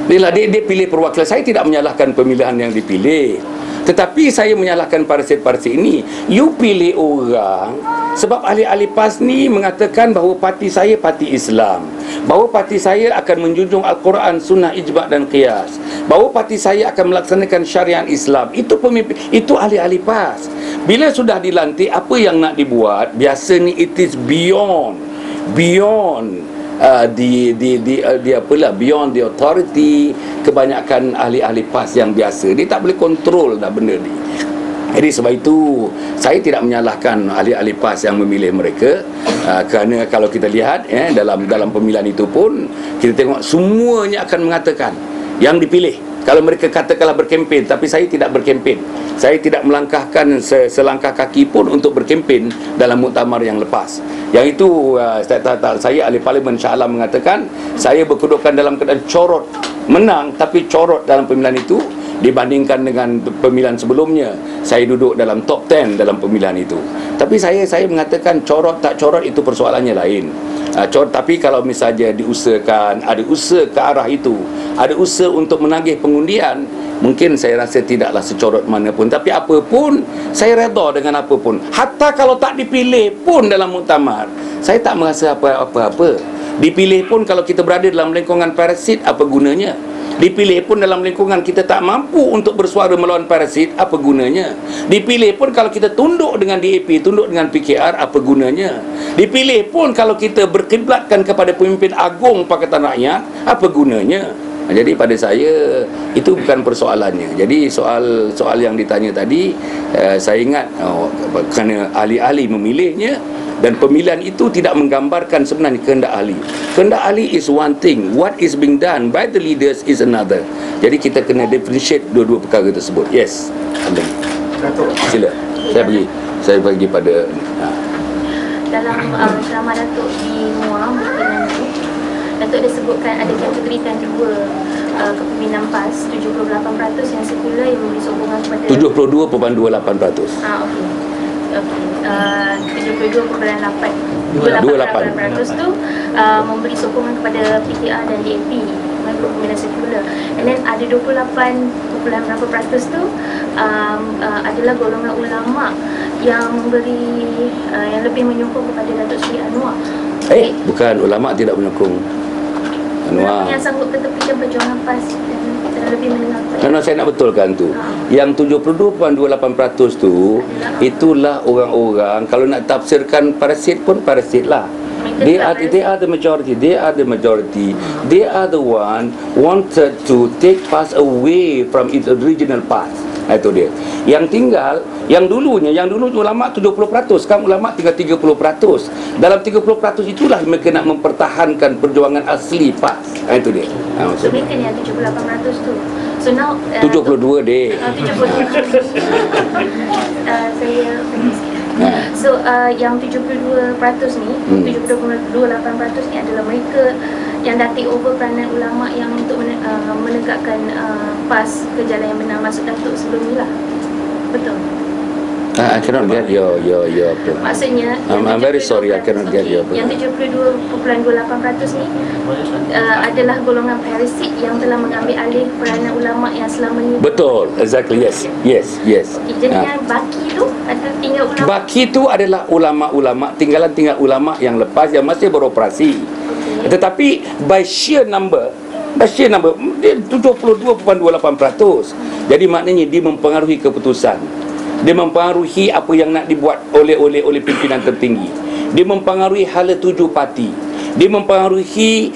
Dia pilih perwakilan. Saya tidak menyalahkan pemilihan yang dipilih, tetapi saya menyalahkan parti-parti ini. You pilih orang sebab ahli-ahli PAS ni mengatakan bahawa parti saya parti Islam, bahawa parti saya akan menjunjung Al-Quran, Sunnah, Ijma' dan Qiyas, bahawa parti saya akan melaksanakan syariat Islam. Itu pemimpin, itu ahli-ahli PAS. Bila sudah dilantik, apa yang nak dibuat? Biasa ni it is beyond beyond the authority. Kebanyakan ahli-ahli PAS yang biasa, dia tak boleh kontrol dah benda ni. Jadi sebab itu saya tidak menyalahkan ahli-ahli PAS yang memilih mereka, kerana kalau kita lihat dalam pemilihan itu pun kita tengok semuanya akan mengatakan yang dipilih. Kalau mereka katakanlah berkempen, tapi saya tidak berkempen. Saya tidak melangkahkan selangkah kaki pun untuk berkempen dalam muktamar yang lepas. Yang itu saya ahli parlimen Shah Alam mengatakan saya berkedudukan dalam keadaan corot, menang tapi corot dalam pemilihan itu dibandingkan dengan pemilihan sebelumnya. Saya duduk dalam top 10 dalam pemilihan itu. Tapi saya mengatakan corot tak corot itu persoalannya lain. Tapi kalau misalnya diusahakan, ada usaha ke arah itu, ada usaha untuk menagih pengundian, mungkin saya rasa tidaklah secorot mana pun. Tapi apa pun, saya redha dengan apa pun. Hatta kalau tak dipilih pun dalam muktamar, saya tak merasa apa-apa. Dipilih pun kalau kita berada dalam lingkungan parasit, apa gunanya? Dipilih pun dalam lingkungan kita tak mampu untuk bersuara melawan parasit, apa gunanya? Dipilih pun kalau kita tunduk dengan DAP, tunduk dengan PKR, apa gunanya? Dipilih pun kalau kita berkiblatkan kepada pemimpin agung Pakatan Rakyat, apa gunanya? Jadi pada saya itu bukan persoalannya. Jadi soal yang ditanya tadi, saya ingat kerana ahli-ahli memilihnya, dan pemilihan itu tidak menggambarkan sebenarnya kehendak ahli. Kehendak ahli is one thing, what is being done by the leaders is another. Jadi kita kena differentiate dua-dua perkara tersebut. Yes, sila. Saya bagi pada dalam ceramah Datuk di Muar berkenaan itu, Datuk ada sebutkan ada kategorikan dua kepimpinan PAS, 78% yang sekular yang memberi sokongan kepada 72.28%. Okey. 72.28% tu memberi sokongan kepada PKR dan DAP, kepimpinan sekular. And then ada 28.berapa% tu adalah golongan ulama yang memberi yang lebih menyokong kepada Datuk Seri Anwar. Bukan, ulama tidak menyokong Anwar. Yang sanggup ketepikan perjuangan PAS dan lebih mendengar. Saya nak betulkan tu. Yang 72.28% tu, itulah orang-orang, kalau nak tafsirkan parasit pun parasit lah. They are the majority. They are the majority. They are the one wanted to take PAS away from its original path. Itu dia. Yang tinggal, yang dulu ulama 70%, sekarang ulama tinggal 30%. Dalam 30% itulah mereka nak mempertahankan perjuangan asli PAS. Itu dia. So mereka ni yang 78% tu. So now 72 deh. 72. Saya so yang 72% ni, 72.28% ni adalah mereka yang dah take over peranan ulama yang untuk menegakkan PAS ke jalan yang benar, maksud Datuk sebelum ni lah. Betul? I cannot get your Maksudnya I'm very sorry, I cannot get your Yang 72.28% ni adalah golongan parasit yang telah mengambil alih peranan ulama yang selama ni. Betul, exactly, yes. Jadi yang baki tu ada tinggal ulama. Baki tu adalah ulama-ulama, tinggal ulama yang lepas yang masih beroperasi. Tetapi by sheer number dia 72.28%. Jadi maknanya dia mempengaruhi keputusan. Dia mempengaruhi apa yang nak dibuat oleh pimpinan tertinggi. Dia mempengaruhi hala tuju parti. Dia mempengaruhi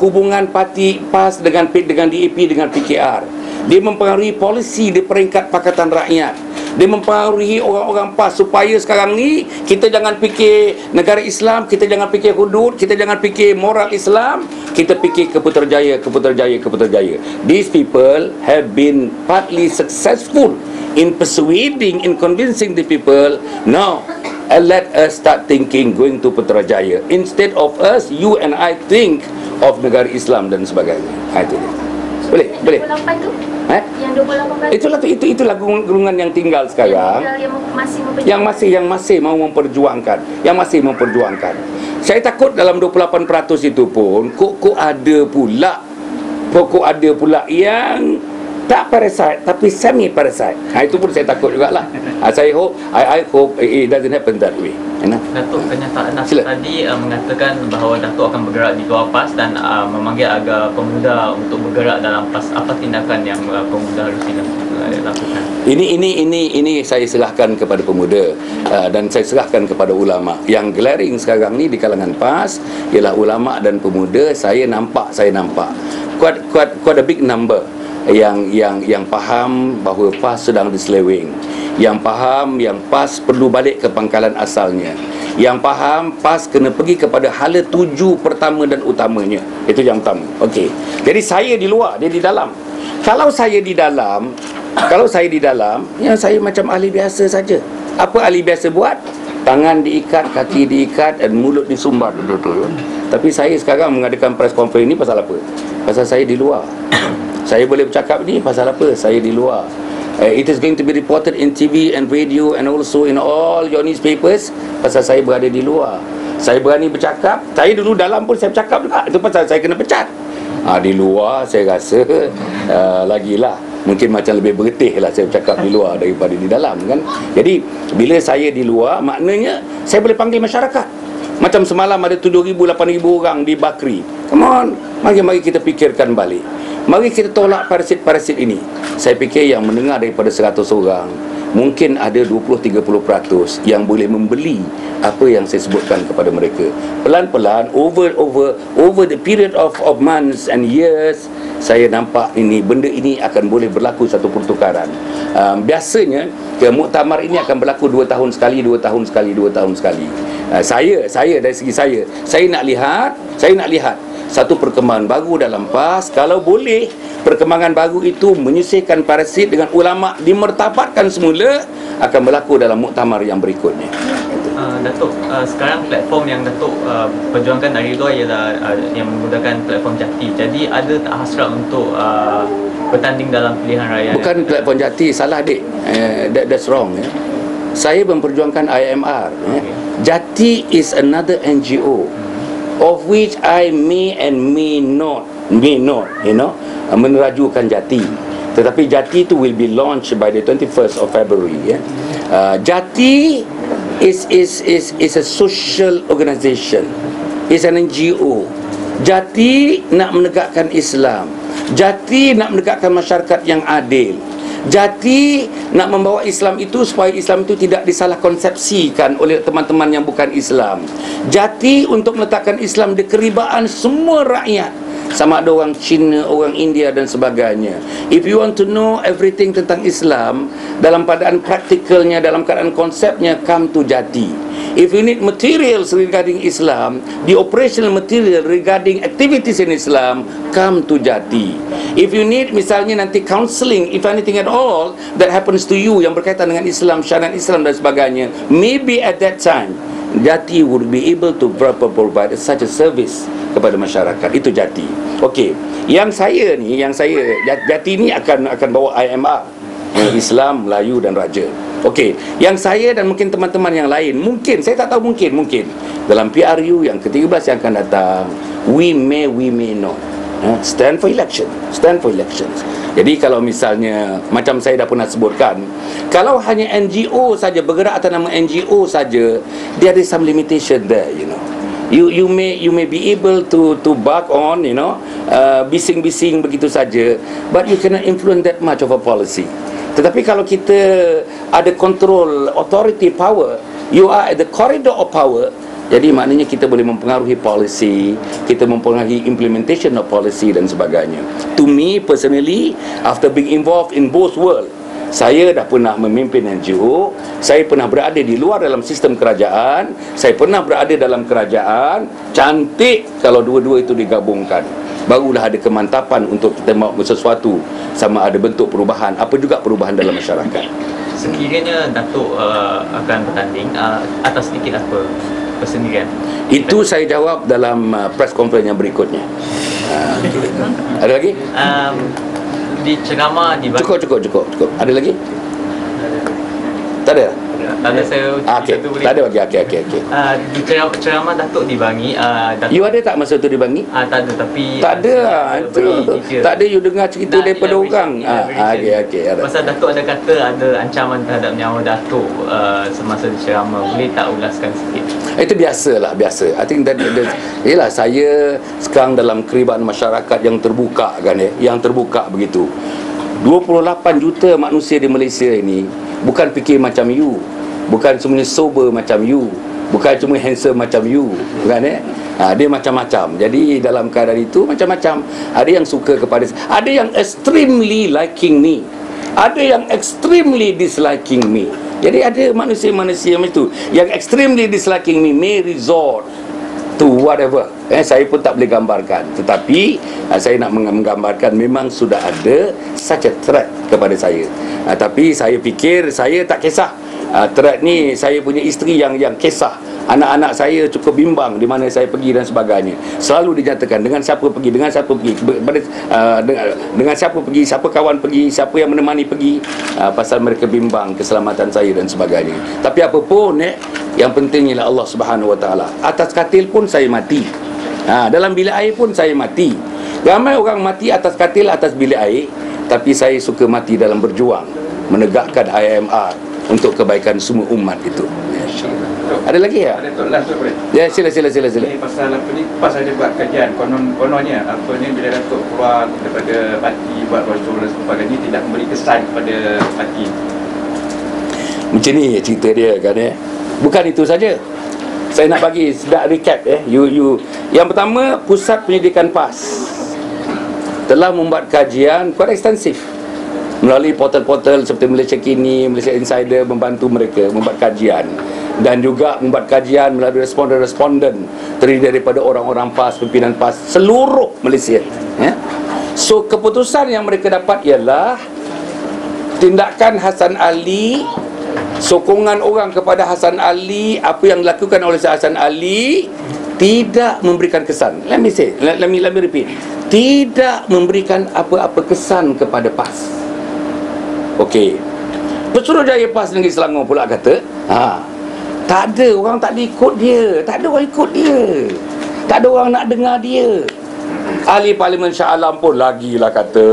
hubungan parti PAS dengan DAP dengan PKR. Dia mempengaruhi polisi di peringkat Pakatan Rakyat. Dia mempengaruhi orang-orang PAS supaya sekarang ni kita jangan fikir negara Islam, kita jangan fikir hudud, kita jangan fikir moral Islam, kita fikir Keputerjaya. These people have been partly successful in persuading, in convincing the people. Now let us start thinking going to Putrajaya instead of us, you and I think of negara Islam dan sebagainya. Itu dia. Boleh. Yang 28% Itulah golongan yang tinggal sekarang, yang masih mau memperjuangkan. Saya takut dalam 28% itu pun kok ada pula yang tak parasite tapi semi parasite. Itu pun saya takut jugalah. Saya hope I hope it doesn't happen that way. Datuk, kenyataan Datuk tadi mengatakan bahawa Datuk akan bergerak di luar PAS dan memanggil agar pemuda untuk bergerak dalam PAS. Apa tindakan yang pemuda harus lakukan? Ini saya serahkan kepada pemuda dan saya serahkan kepada ulama. Yang glaring sekarang ni di kalangan PAS ialah ulama dan pemuda. Saya nampak quite a big number yang faham bahawa PAS sedang diseleweng, yang faham yang PAS perlu balik ke pangkalan asalnya, yang faham PAS kena pergi kepada hala tuju pertama dan utamanya. Itu yang pertama. Okey. Jadi saya di luar, dia di dalam. Kalau saya di dalam, ya saya macam ahli biasa saja. Apa ahli biasa buat? Tangan diikat, kaki diikat dan mulut disumbat betul-betul. Tapi saya sekarang mengadakan press conference ni pasal apa? Pasal saya di luar. Saya boleh bercakap ni pasal apa? Saya di luar. It is going to be reported in TV and radio and also in all your newspapers pasal saya berada di luar. Saya berani bercakap. Saya dulu dalam pun saya bercakap juga. Itu pasal saya kena pecat. Di luar saya rasa lagilah mungkin macam lebih bergetih lah saya bercakap di luar daripada di dalam kan. Jadi bila saya di luar, maknanya saya boleh panggil masyarakat. Macam semalam ada 7,000, 8,000 orang di Bakri. Come on, mari kita fikirkan balik. Mari kita tolak parasit-parasit ini. Saya fikir yang mendengar daripada 100 orang, mungkin ada 20-30% yang boleh membeli apa yang saya sebutkan kepada mereka. Pelan-pelan over the period of months and years, saya nampak benda ini akan boleh berlaku satu pertukaran. Biasanya muktamar ini akan berlaku 2 tahun sekali. Saya dari segi saya nak lihat satu perkembangan baru dalam PAS. Kalau boleh perkembangan baru itu menyisihkan parasit dengan ulama dimertabatkan semula, akan berlaku dalam muktamar yang berikutnya. Datuk, sekarang platform yang Datuk perjuangkan dari luar ialah yang menggunakan platform Jati. Jadi ada tak hasrat untuk bertanding dalam pilihan raya? Bukan platform Jati, salah dik. That's wrong. Saya memperjuangkan IMR. Jati is another NGO of which I may not, menerajukan Jati. Tetapi Jati itu will be launched by the 21st of February. Jati is a social organisation. It's an NGO. Jati nak menegakkan Islam. Jati nak menegakkan masyarakat yang adil. Jati nak membawa Islam itu supaya Islam itu tidak disalah konsepsikan oleh teman-teman yang bukan Islam. Jati untuk meletakkan Islam di keribaan semua rakyat, sama ada orang Cina, orang India dan sebagainya. If you want to know everything tentang Islam dalam keadaan praktikalnya, dalam keadaan konsepnya, come to Jati. If you need materials regarding Islam, the operational material regarding activities in Islam, come to Jati. If you need misalnya nanti counselling, if anything at all that happens to you yang berkaitan dengan Islam, syariat Islam dan sebagainya, maybe at that time Jati would be able to provide such a service kepada masyarakat. Itu Jati. Okey, Jati ni akan bawa IMR, Islam, Melayu dan Raja. Okey, yang saya dan mungkin teman-teman yang lain, mungkin saya tak tahu, mungkin dalam PRU yang ke-13 yang akan datang, we may not stand for elections. Jadi kalau misalnya macam saya dah pernah sebutkan, kalau hanya NGO saja bergerak atas nama NGO saja, there is some limitation there, You may be able to bark on, bising-bising begitu saja, but you cannot influence that much of a policy. Tetapi kalau kita ada control authority power, you are at the corridor of power, jadi maknanya kita boleh mempengaruhi policy, kita mempengaruhi implementation of policy dan sebagainya. To me personally, after being involved in both world, saya dah pernah memimpin NGO, saya pernah berada di luar dalam sistem kerajaan, saya pernah berada dalam kerajaan. Cantik kalau dua-dua itu digabungkan, barulah ada kemantapan untuk kita mahu sesuatu, sama ada bentuk perubahan, apa juga perubahan dalam masyarakat. Sekiranya Datuk akan bertanding, atas sedikit apa persendirian? Itu saya jawab dalam press conference yang berikutnya. Ada lagi? di ceramah di Cukup. Ada lagi? Tak ada? tak ada saya Okey. boleh. Tak ada lagi. Okey. Di ceramah Datuk di Bangi, Datuk You ada tak masa tu di Bangi? tak ada, tapi Tak ada. Tak ada, you dengar cerita daripada orang. Okey. Pasal Datuk ada kata ada ancaman terhadap nyawa Datuk semasa di ceramah. Boleh tak ulaskan sikit? Itu biasa. I think that yalah, saya sekarang dalam keribaan masyarakat yang terbuka kan yang terbuka begitu. 28 juta manusia di Malaysia ini bukan fikir macam you, bukan semuanya sober macam you, bukan cuma handsome macam you, kan dia macam-macam. Jadi dalam keadaan itu macam-macam. Ada yang suka kepada, ada yang extremely liking me, ada yang extremely disliking me. Jadi ada manusia-manusia macam itu yang extremely disliking me may resort to whatever. Saya pun tak boleh gambarkan, tetapi saya nak menggambarkan memang sudah ada such a threat kepada saya. Tapi saya fikir saya tak kisah. Threat ni, saya punya isteri yang kisah. Anak-anak saya cukup bimbang di mana saya pergi dan sebagainya. Selalu dinyatakan dengan siapa pergi, dengan siapa pergi, siapa kawan pergi, siapa yang menemani pergi, pasal mereka bimbang keselamatan saya dan sebagainya. Tapi apapun yang penting ialah Allah Subhanahu Wa Taala. Atas katil pun saya mati. Dalam bilik air pun saya mati. Ramai orang mati atas katil, atas bilik air, tapi saya suka mati dalam berjuang menegakkan IMR untuk kebaikan semua umat itu. Ada lagi ya? Ada Tok Last tu boleh? Ya, sila. Ni pasal apa ni? Pas ada buat kajian kononnya apa ni, bila Datuk keluar daripada parti buat roadshow dan sebagainya, tidak memberi kesan kepada parti. Macam ni cerita dia kan Bukan itu saja. Saya nak bagi sedap recap you. Yang pertama, Pusat Pendidikan PAS telah membuat kajian quite ekstensif melalui portal-portal seperti Malaysia Kini, Malaysia Insider, membantu mereka membuat kajian, dan juga membuat kajian melalui responden terdiri daripada orang-orang PAS, pimpinan PAS seluruh Malaysia. So keputusan yang mereka dapat ialah tindakan Hasan Ali, sokongan orang kepada Hasan Ali, apa yang dilakukan oleh Hasan Ali tidak memberikan kesan. Let me repeat. Tidak memberikan apa-apa kesan kepada PAS. Okey. Pesuruhjaya PAS Negeri Selangor pula kata, tak ada orang tak ikut dia, tak ada orang ikut dia, tak ada orang nak dengar dia. Ahli Parlimen Shah Alam pun lagilah kata,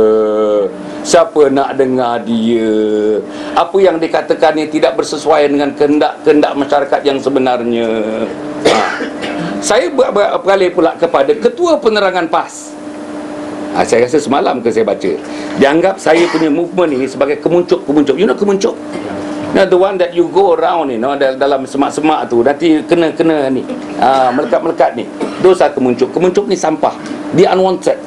siapa nak dengar dia? Apa yang dikatakan ni tidak bersesuaian dengan kehendak masyarakat yang sebenarnya. Saya beralih pula kepada Ketua Penerangan PAS. Saya rasa semalam saya baca, dianggap saya punya movement ini sebagai kemuncuk. You know kemuncuk? The one that you go around dalam semak-semak tu, nanti kena ni, melekat-melekat ni. Dosa kemuncuk. Kemuncuk ni sampah, dia unwanted.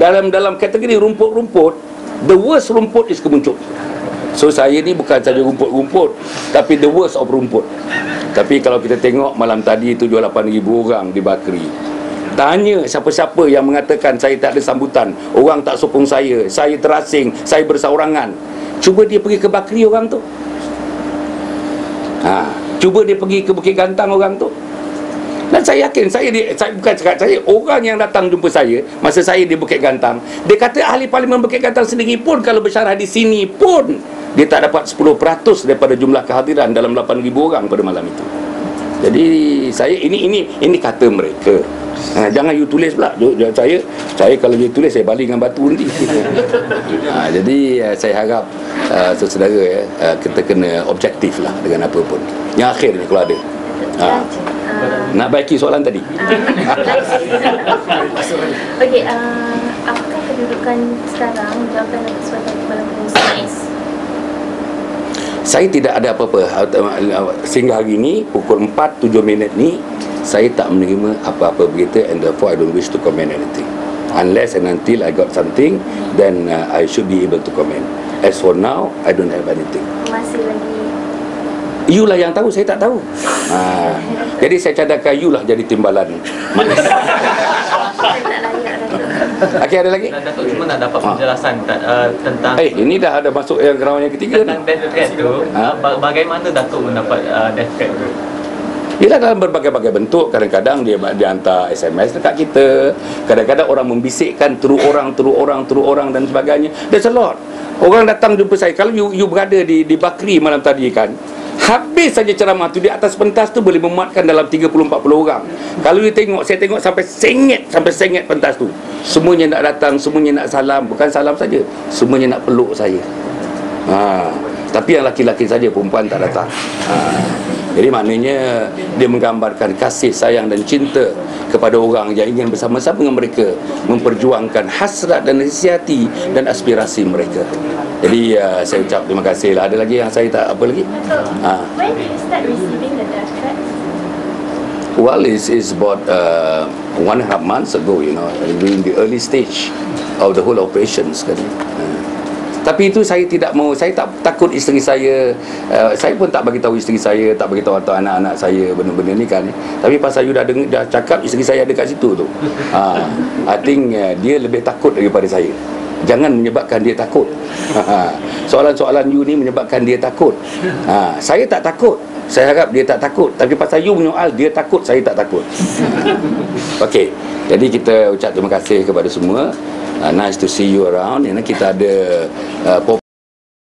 Dalam kategori rumput-rumput, the worst rumput is kemuncuk. So saya ni bukan saja rumput-rumput, tapi the worst of rumput. Tapi kalau kita tengok malam tadi 7-8 ribu orang di Bakri, tanya siapa-siapa yang mengatakan saya tak ada sambutan, orang tak sokong saya terasing, saya berseorangan. Cuba dia pergi ke Bakri orang tu. Cuba dia pergi ke Bukit Gantang orang tu. Dan saya yakin, saya bukan cakap saya, orang yang datang jumpa saya masa saya di Bukit Gantang, dia kata ahli Parlimen Bukit Gantang sendiri pun kalau bersyarah di sini pun dia tak dapat 10% daripada jumlah kehadiran dalam 8,000 orang pada malam itu. Jadi saya ini kata mereka. Jangan you tulis pula. Saya kalau you tulis, saya baling dengan batu nanti. Jadi saya harap saudara kita kena objektif lah dengan apa pun. Yang akhir ni kalau ada nak baiki soalan tadi. Okey, apakah kedudukan sekarang Jabatan Persekutuan Kepala Pengurusan MAS? Saya tidak ada apa-apa sehingga hari ini pukul 4:07 ni. Saya tak menerima apa-apa begitu, and therefore I don't wish to comment anything. Unless and until I got something, then I should be able to comment. As for now, I don't have anything. Masih lagi. You lah yang tahu, saya tak tahu. Jadi saya cadangkan you lah jadi timbalan. Saya tak layak, Datuk. Okey, ada lagi? Datuk cuma nak dapat penjelasan tentang ini dah ada masuk yang round yang ketiga tentang ni. death threat tu. Bagaimana Datuk mendapat death threat tu? Ialah dalam berbagai-bagai bentuk. Kadang-kadang dia hantar SMS dekat kita, kadang-kadang orang membisikkan terus orang dan sebagainya. There's a lot. Orang datang jumpa saya. Kalau you berada di Bakri malam tadi kan, habis saja ceramah tu, di atas pentas tu boleh memuatkan dalam 30-40 orang. Kalau you tengok, saya tengok sampai sengit pentas tu. Semuanya nak datang, semuanya nak salam. Bukan salam saja, semuanya nak peluk saya. Tapi yang laki-laki saja, perempuan tak datang. Jadi maknanya dia menggambarkan kasih sayang dan cinta kepada orang yang ingin bersama-sama dengan mereka memperjuangkan hasrat dan isi hati dan aspirasi mereka. Jadi saya ucap terima kasih lah. Ada lagi yang saya tak apa lagi? When did you start receiving the death threats? Well, it's about 1.5 months ago, during the early stage of the whole operations kan. Tapi itu saya tidak mau, saya tak takut isteri saya, saya pun tak bagi tahu isteri saya, tak bagi tahu anak-anak saya benda-benda ni kan. Tapi pasal you dah cakap isteri saya ada kat situ tu. I think dia lebih takut daripada saya. Jangan menyebabkan dia takut. Soalan-soalan you ni menyebabkan dia takut. Saya tak takut. Saya harap dia tak takut. Tapi pasal you menyoal, dia takut, saya tak takut. Okey. Jadi kita ucap terima kasih kepada semua. Nice to see you around. Kita ada